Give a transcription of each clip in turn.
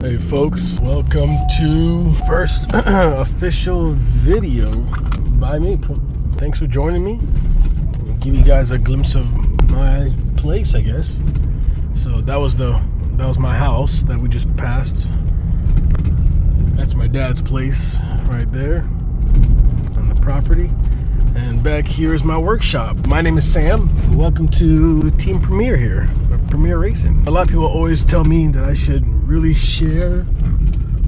Hey folks, welcome to first official video by me. Thanks for joining me. I'll give you guys a glimpse of my place, I guess. So that was my house that we just passed. That's my dad's place right there on the property. And back here is my workshop. My name is Sam. Welcome to Team Premier here, Premier Racing. A lot of people always tell me that I should really share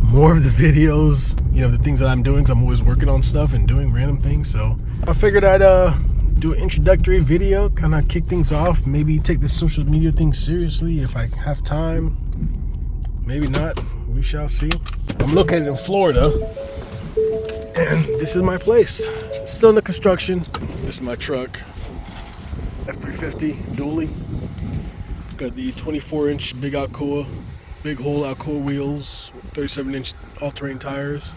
more of the videos, the things that I'm doing, because I'm always working on stuff and doing random things. So I figured I'd do an introductory video, kind of kick things off, maybe take this social media thing seriously if I have time. Maybe not, we shall see. I'm located in Florida, and this is my place. It's still under construction. This is my truck, F350 dually. Got the 24-inch big hole Alcoa wheels, 37-inch all-terrain tires.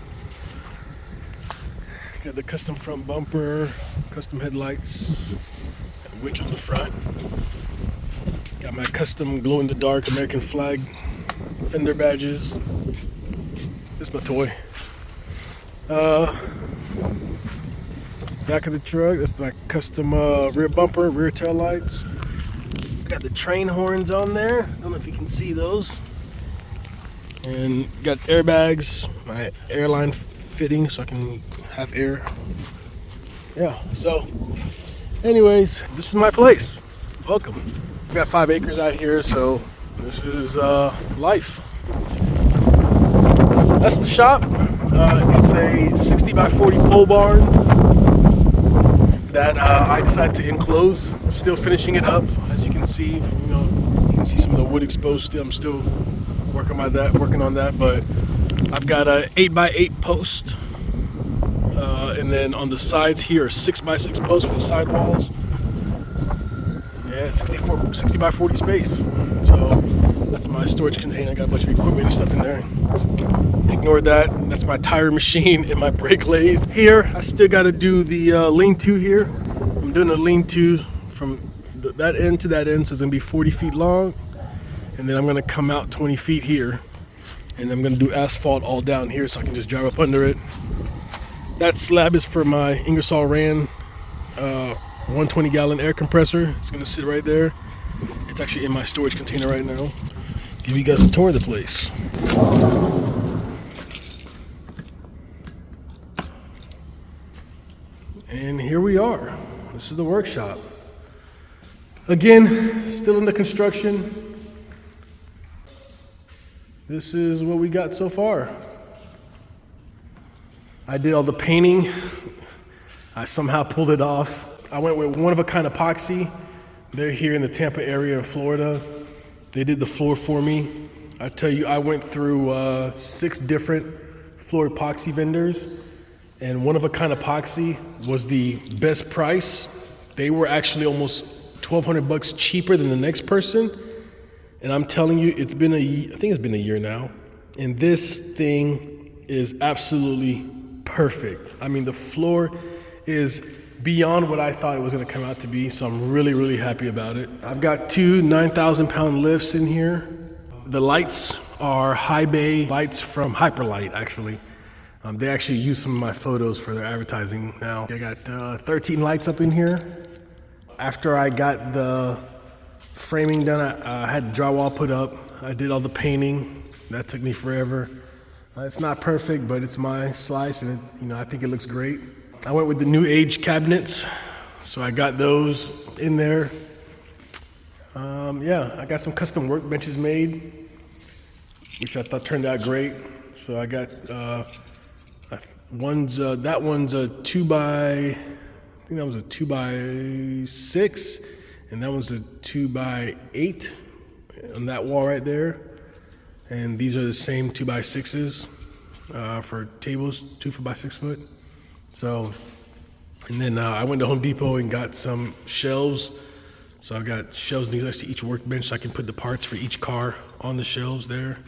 Got the custom front bumper, custom headlights, got a winch on the front. Got my custom glow-in-the-dark American flag fender badges. This is my toy. Back of the truck, that's my custom rear bumper, rear tail lights. Got the train horns on there. Don't know if you can see those. And got airbags, my airline fitting so I can have air. Yeah, so anyways, this is my place. Welcome. I got 5 acres out here, so this is life. That's the shop. It's a 60 by 40 pole barn that I decided to enclose. I'm still finishing it up, as you can see. You can see some of the wood exposed still. I'm still working on that, but I've got a 8x8 post, and then on the sides here are 6x6 posts for the sidewalls. Yeah, 60 by 40 space. So that's my storage container. I got a bunch of equipment and stuff in there. Ignore that. That's my tire machine and my brake lathe. Here, I still got to do the lean-to here. I'm doing a lean-to from that end to that end, so it's going to be 40 feet long. And then I'm going to come out 20 feet here. And I'm going to do asphalt all down here so I can just drive up under it. That slab is for my Ingersoll Rand 120-gallon air compressor. It's going to sit right there. It's actually in my storage container right now. Give you guys a tour of the place. And here we are. This is the workshop. Again, still in the construction. This is what we got so far. I did all the painting. I somehow pulled it off. I went with one-of-a-kind epoxy. They're here in the Tampa area in Florida. They did the floor for me. I tell you, I went through 6 different floor epoxy vendors, and one-of-a-kind epoxy was the best price. They were actually almost $1,200 cheaper than the next person. And I'm telling you, I think it's been a year now. And this thing is absolutely perfect. I mean, the floor is beyond what I thought it was going to come out to be. So I'm really, really happy about it. I've got 2 9,000-pound lifts in here. The lights are high bay lights from Hyperlight, actually. They actually use some of my photos for their advertising now. I got 13 lights up in here. After I got the framing done, I had drywall put up. I did all the painting. That took me forever. It's not perfect, but it's my slice, and I think it looks great. I went with the new age cabinets, so I got those in there. I got some custom workbenches made, which I thought turned out great. So I got that one's a 2x6, and that one's a 2x8 on that wall right there. And these are the same 2x6s for tables, 2 by 6 foot. So, and then I went to Home Depot and got some shelves. So I've got shelves next to each workbench so I can put the parts for each car on the shelves there.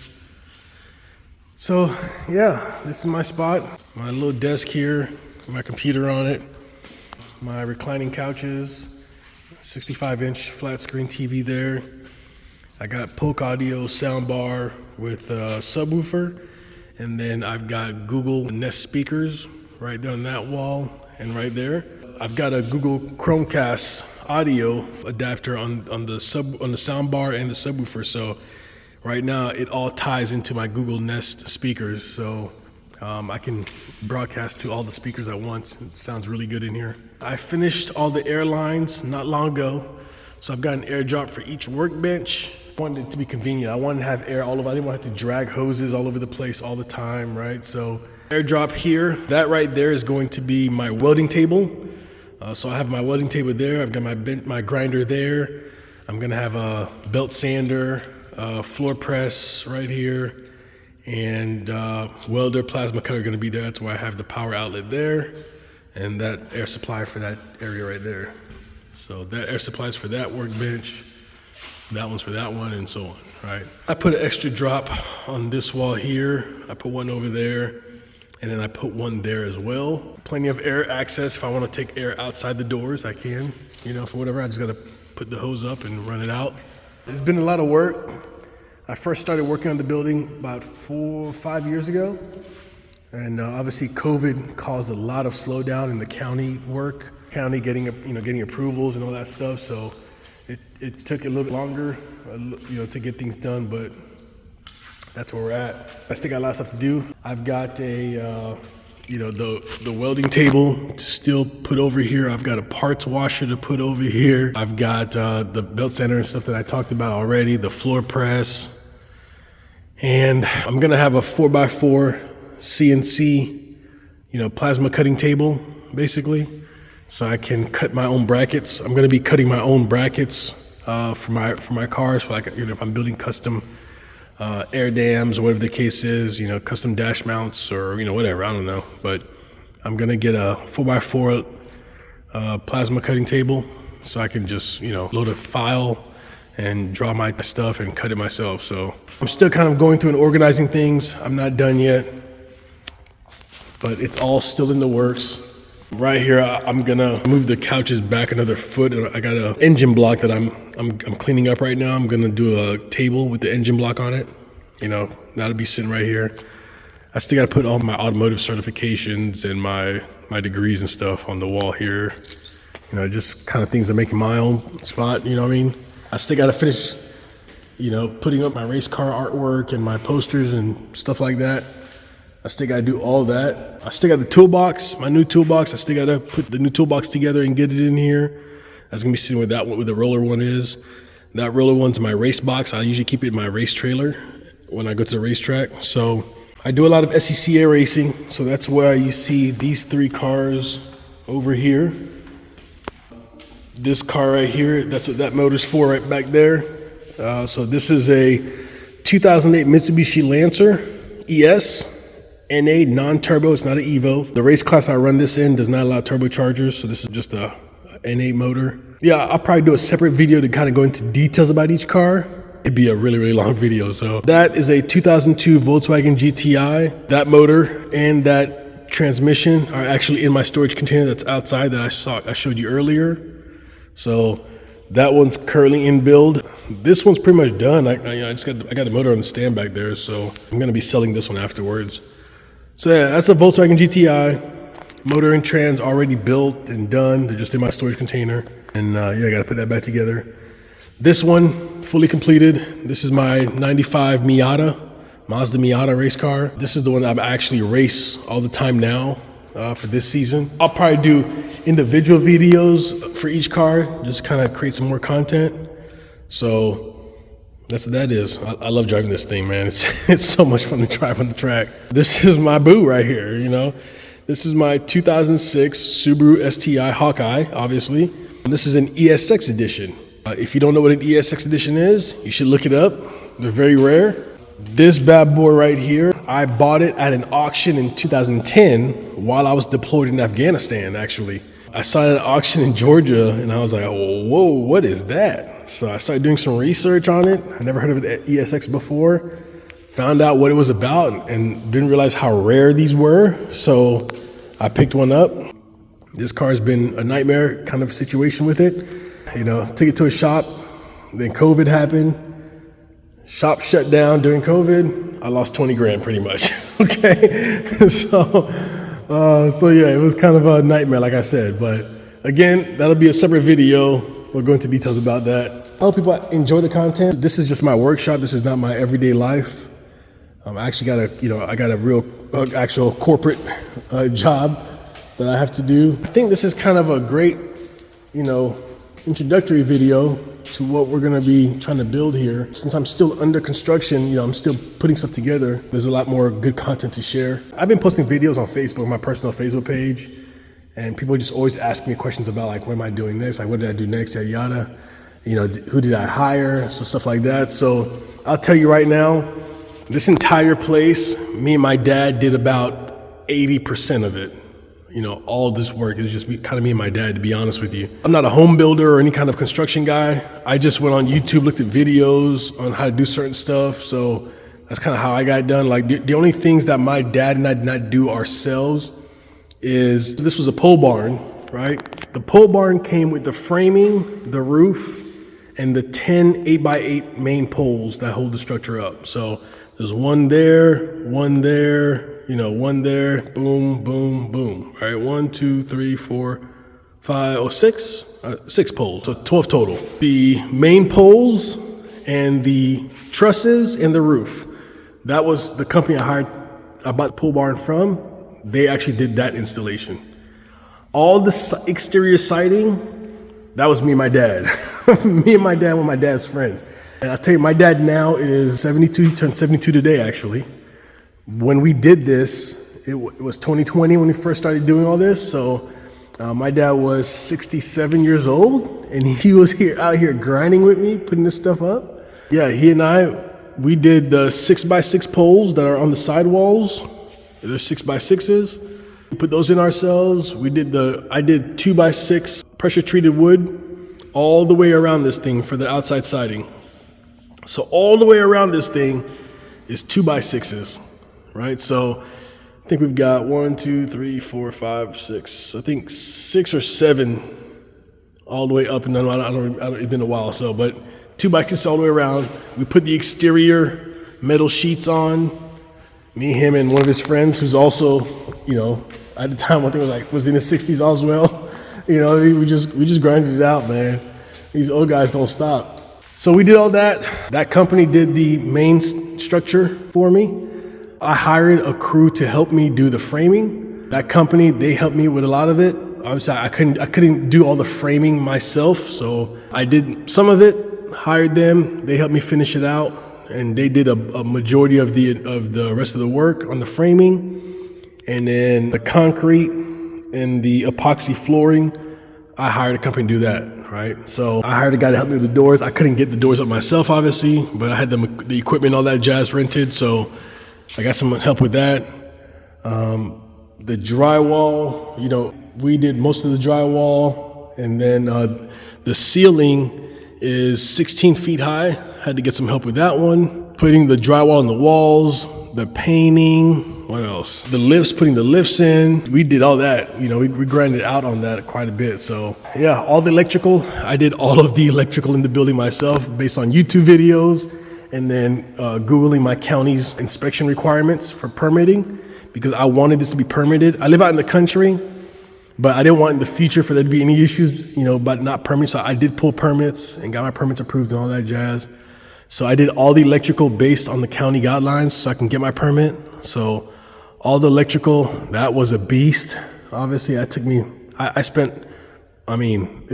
So yeah, this is my spot. My little desk here, my computer on it, my reclining couches, 65-inch flat screen TV there. I got Polk Audio soundbar with a subwoofer, and then I've got Google Nest speakers right there on that wall and right there. I've got a Google Chromecast audio adapter on the soundbar and the subwoofer. So right now it all ties into my Google Nest speakers. So I can broadcast to all the speakers at once. It sounds really good in here. I finished all the air lines not long ago. So I've got an air drop for each workbench. I wanted it to be convenient. I wanted to have air all over. I didn't want to have to drag hoses all over the place all the time, right? So air drop here. That right there is going to be my welding table. So I have my welding table there. I've got my grinder there. I'm gonna have a belt sander, floor press right here, and welder, plasma cutter gonna be there. That's why I have the power outlet there, and that air supply for that area right there. So that air supply is for that workbench, that one's for that one, and so on, right? I put an extra drop on this wall here. I put one over there, and then I put one there as well. Plenty of air access. If I want to take air outside the doors, I can. You know, for whatever, I just got to put the hose up and run it out. It's been a lot of work. I first started working on the building about 4 or 5 years ago. And obviously COVID caused a lot of slowdown in the county work, getting approvals and all that stuff. So it took a little bit longer, to get things done, but that's where we're at. I still got a lot of stuff to do. I've got the welding table to still put over here. I've got a parts washer to put over here. I've got the belt sander and stuff that I talked about already, the floor press. And I'm gonna have a 4x4 CNC, plasma cutting table, basically. So I can cut my own brackets. I'm gonna be cutting my own brackets for my cars, for if I'm building custom air dams or whatever the case is, custom dash mounts or, whatever, I don't know. But I'm gonna get a 4x4 plasma cutting table so I can just, load a file and draw my stuff and cut it myself. So I'm still kind of going through and organizing things. I'm not done yet, but it's all still in the works. Right here, I'm gonna move the couches back another foot. I got an engine block that I'm cleaning up right now. I'm gonna do a table with the engine block on it. That'll be sitting right here. I still gotta put all my automotive certifications and my degrees and stuff on the wall here. Just kind of things that make my own spot, you know what I mean? I still gotta finish, putting up my race car artwork and my posters and stuff like that. I still gotta do all that. I still got the toolbox, my new toolbox. I still gotta put the new toolbox together and get it in here. That's gonna be sitting with that one, where the roller one is. That roller one's my race box. I usually keep it in my race trailer when I go to the racetrack. So I do a lot of SCCA racing. So that's why you see these 3 cars over here. This car right here, that's what that motor's for right back there. So this is a 2008 Mitsubishi Lancer ES. NA non-turbo, it's not an Evo. The race class I run this in does not allow turbochargers, so this is just a NA motor. Yeah, I'll probably do a separate video to kind of go into details about each car. It'd be a really, really long video. So that is a 2002 Volkswagen GTI. That motor and that transmission are actually in my storage container that's outside that I showed you earlier. So that one's currently in build. This one's pretty much done. I got the motor on the stand back there, so I'm gonna be selling this one afterwards. So yeah, that's a Volkswagen GTI. Motor and trans already built and done. They're just in my storage container. And I gotta put that back together. This one, fully completed. This is my 95 Mazda Miata race car. This is the one that I actually race all the time now for this season. I'll probably do individual videos for each car, just kind of create some more content. So that's what that is. I love driving this thing, man. It's so much fun to drive on the track. This is my boo right here, This is my 2006 Subaru STI Hawkeye, obviously. And this is an ESX edition. If you don't know what an ESX edition is, you should look it up. They're very rare. This bad boy right here, I bought it at an auction in 2010 while I was deployed in Afghanistan, actually. I saw it at an auction in Georgia and I was like, whoa, what is that? So I started doing some research on it. I never heard of an ESX before. Found out what it was about and didn't realize how rare these were. So I picked one up. This car's been a nightmare kind of situation with it. Took it to a shop, then COVID happened. Shop shut down during COVID. I lost 20 grand pretty much. Okay. So yeah, it was kind of a nightmare, like I said. But again, that'll be a separate video. We'll go into details about that. I hope people enjoy the content. This is just my workshop. This is not my everyday life. I actually got I got a real actual corporate job that I have to do. I think this is kind of a great, introductory video to what we're gonna be trying to build here. Since I'm still under construction, I'm still putting stuff together. There's a lot more good content to share. I've been posting videos on Facebook, my personal Facebook page, and people just always ask me questions about like, what am I doing next? Like, what did I do next? Yada, yada. Who did I hire? So stuff like that. So I'll tell you right now, this entire place, me and my dad did about 80% of it. All this work is just kind of me and my dad, to be honest with you. I'm not a home builder or any kind of construction guy. I just went on YouTube, looked at videos on how to do certain stuff. So that's kind of how I got done. Like the only things that my dad and I did not do ourselves is, this was a pole barn, right? The pole barn came with the framing, the roof, and the 10 8x8 main poles that hold the structure up. So there's one there, one there, one there, boom, boom, boom. All right, 1, 2, 3, 4, 5, 6, 6 poles, so 12 total. The main poles and the trusses and the roof, that was the company I bought the pole barn from. They actually did that installation. All the exterior siding, that was me and my dad. Me and my dad were my dad's friends. And I'll tell you, my dad now is 72, he turned 72 today, actually. When we did this, it was 2020 when we first started doing all this. So my dad was 67 years old, and he was out here grinding with me, putting this stuff up. Yeah, he and we did the 6x6 poles that are on the sidewalls. They're 6x6s. We put those in ourselves. I did 2x6 pressure treated wood all the way around this thing for the outside siding. So all the way around this thing is 2x6s, right? So I think we've got 1, 2, 3, 4, 5, 6. I think 6 or 7 all the way up and down. It's been a while, but 2x6 all the way around. We put the exterior metal sheets on. Me, him, and one of his friends, who's also, at the time, I think was in his 60s as well. We just grinded it out, man. These old guys don't stop. So we did all that. That company did the main structure for me. I hired a crew to help me do the framing. That company, they helped me with a lot of it. Obviously, I couldn't do all the framing myself, so I did some of it, hired them. They helped me finish it out, and they did a majority of the rest of the work on the framing. And then the concrete and the epoxy flooring, I hired a company to do that. Right, so I hired a guy to help me with the doors. I couldn't get the doors up myself, obviously, but I had the equipment, all that jazz rented, so I got some help with that. The drywall, we did most of the drywall, and then the ceiling is 16 feet high. Had to get some help with that one. Putting the drywall on the walls, the painting. What else? The lifts, putting the lifts in. We did all that. We grinded out on that quite a bit. So yeah, all the electrical. I did all of the electrical in the building myself based on YouTube videos, and then Googling my county's inspection requirements for permitting, because I wanted this to be permitted. I live out in the country, but I didn't want in the future for there to be any issues, about not permitting. So I did pull permits and got my permits approved and all that jazz. So I did all the electrical based on the county guidelines so I can get my permit. So all the electrical, that was a beast. Obviously, it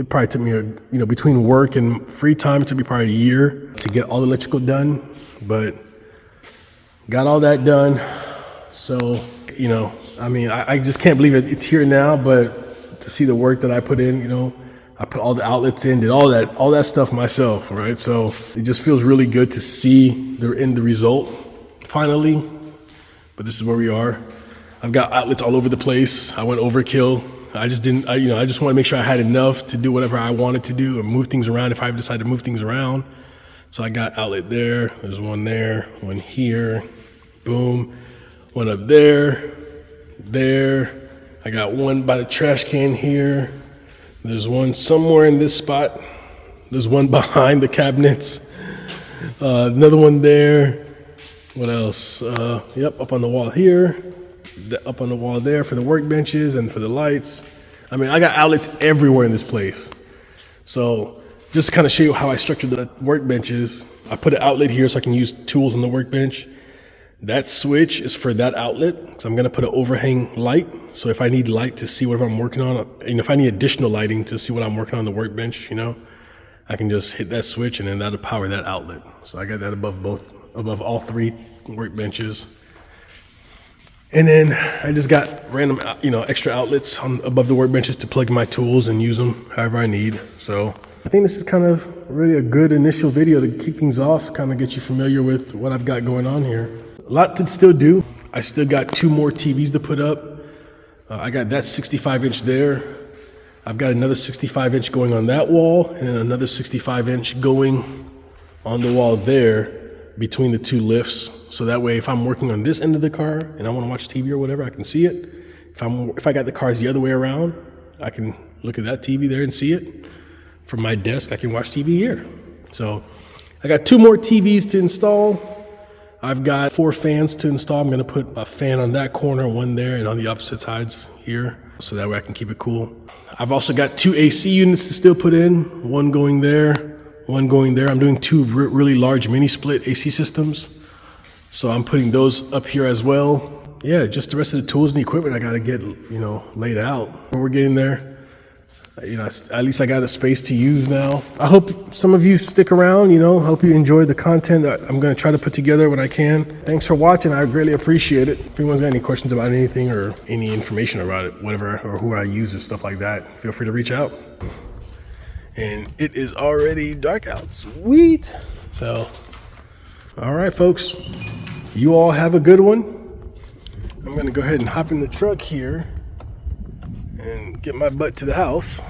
probably took me, between work and free time, it took me probably a year to get all the electrical done, but got all that done. So, I just can't believe it's here now, but to see the work that I put in, I put all the outlets in, did all that stuff myself, right? So it just feels really good to see the end result finally. But this is where we are. I've got outlets all over the place. I went overkill. I just want to make sure I had enough to do whatever I wanted to do, or move things around if I decide to move things around. So I got outlet there. There's one there, one here, boom, one up there. I got one by the trash can here. There's one somewhere in this spot. There's one behind the cabinets. Another one there. What else? Yep, up on the wall here. Up on the wall there for the workbenches and for the lights. I mean, I got outlets everywhere in this place. So just to kind of show you how I structured the workbenches, I put an outlet here so I can use tools on the workbench. That switch is for that outlet, so I'm gonna put an overhang light. So if I need light to see whatever I'm working on, and if I need additional lighting to see what I'm working on the workbench, you know, I can just hit that switch and then that'll power that outlet. So I got that above all three workbenches. And then I just got random, extra outlets above the workbenches to plug in my tools and use them however I need. So I think this is kind of really a good initial video to kick things off, kind of get you familiar with what I've got going on here. A lot to still do. I still got 2 more TVs to put up. I got that 65-inch there. I've got another 65-inch going on that wall, and then another 65-inch going on the wall there between the 2 lifts. So that way, if I'm working on this end of the car and I want to watch TV or whatever, I can see it. If I got the cars the other way around, I can look at that TV there and see it. From my desk, I can watch TV here. So I got 2 more TVs to install. I've got 4 fans to install. I'm gonna put a fan on that corner, 1 there, and on the opposite sides here, so that way I can keep it cool. I've also got 2 AC units to still put in, 1 going there, 1 going there. I'm doing 2 really large mini split AC systems, so I'm putting those up here as well. Yeah, just the rest of the tools and the equipment I gotta get, laid out. But we're getting there. At least I got a space to use now. I hope some of you stick around, hope you enjoy the content that I'm going to try to put together when I can. Thanks for watching. I greatly appreciate it. If anyone's got any questions about anything or any information about it, whatever, or who I use or stuff like that, feel free to reach out. And it is already dark out. Sweet. So, all right, folks, you all have a good one. I'm going to go ahead and hop in the truck here and get my butt to the house.